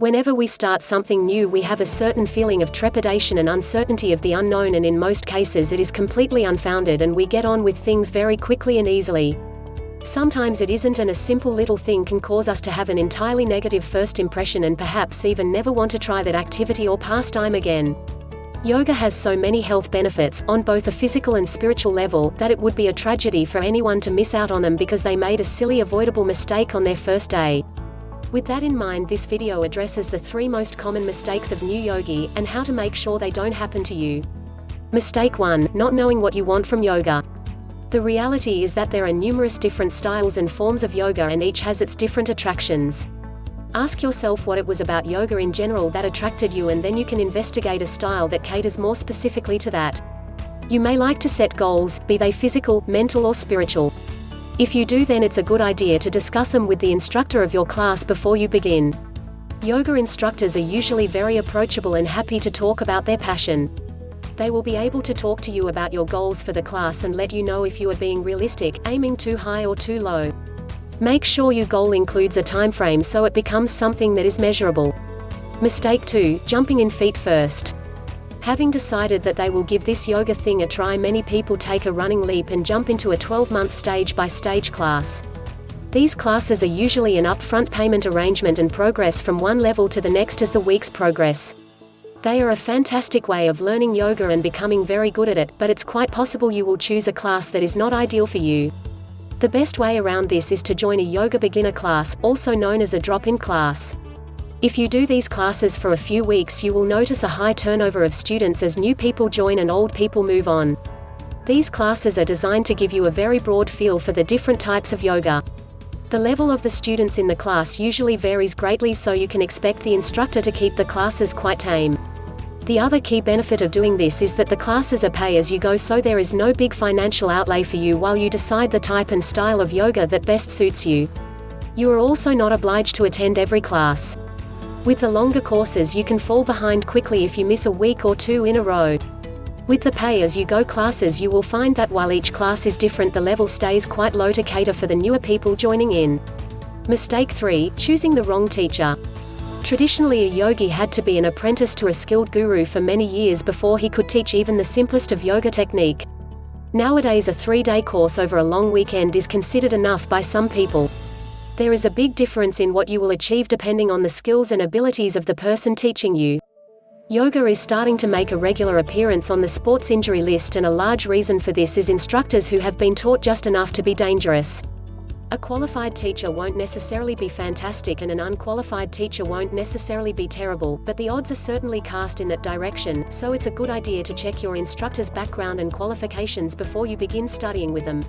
Whenever we start something new, we have a certain feeling of trepidation and uncertainty of the unknown, and in most cases it is completely unfounded and we get on with things very quickly and easily. Sometimes it isn't, and a simple little thing can cause us to have an entirely negative first impression and perhaps even never want to try that activity or pastime again. Yoga has so many health benefits, on both a physical and spiritual level, that it would be a tragedy for anyone to miss out on them because they made a silly avoidable mistake on their first day. With that in mind, this video addresses the 3 most common mistakes of new yogi, and how to make sure they don't happen to you. Mistake 1: not knowing what you want from yoga. The reality is that there are numerous different styles and forms of yoga, and each has its different attractions. Ask yourself what it was about yoga in general that attracted you, and then you can investigate a style that caters more specifically to that. You may like to set goals, be they physical, mental or spiritual. If you do, then it's a good idea to discuss them with the instructor of your class before you begin. Yoga instructors are usually very approachable and happy to talk about their passion. They will be able to talk to you about your goals for the class and let you know if you are being realistic, aiming too high or too low. Make sure your goal includes a time frame so it becomes something that is measurable. Mistake 2: jumping in feet first. Having decided that they will give this yoga thing a try, many people take a running leap and jump into a 12-month stage-by-stage class. These classes are usually an upfront payment arrangement and progress from one level to the next as the weeks progress. They are a fantastic way of learning yoga and becoming very good at it, but it's quite possible you will choose a class that is not ideal for you. The best way around this is to join a yoga beginner class, also known as a drop-in class. If you do these classes for a few weeks, you will notice a high turnover of students as new people join and old people move on. These classes are designed to give you a very broad feel for the different types of yoga. The level of the students in the class usually varies greatly, so you can expect the instructor to keep the classes quite tame. The other key benefit of doing this is that the classes are pay-as-you-go, so there is no big financial outlay for you while you decide the type and style of yoga that best suits you. You are also not obliged to attend every class. With the longer courses, you can fall behind quickly if you miss a week or 2 in a row. With the pay-as-you-go classes, you will find that while each class is different, the level stays quite low to cater for the newer people joining in. Mistake 3: choosing the wrong teacher. Traditionally, a yogi had to be an apprentice to a skilled guru for many years before he could teach even the simplest of yoga technique. Nowadays, a 3-day course over a long weekend is considered enough by some people. There is a big difference in what you will achieve depending on the skills and abilities of the person teaching you. Yoga is starting to make a regular appearance on the sports injury list, and a large reason for this is instructors who have been taught just enough to be dangerous. A qualified teacher won't necessarily be fantastic, and an unqualified teacher won't necessarily be terrible, but the odds are certainly cast in that direction, so it's a good idea to check your instructor's background and qualifications before you begin studying with them.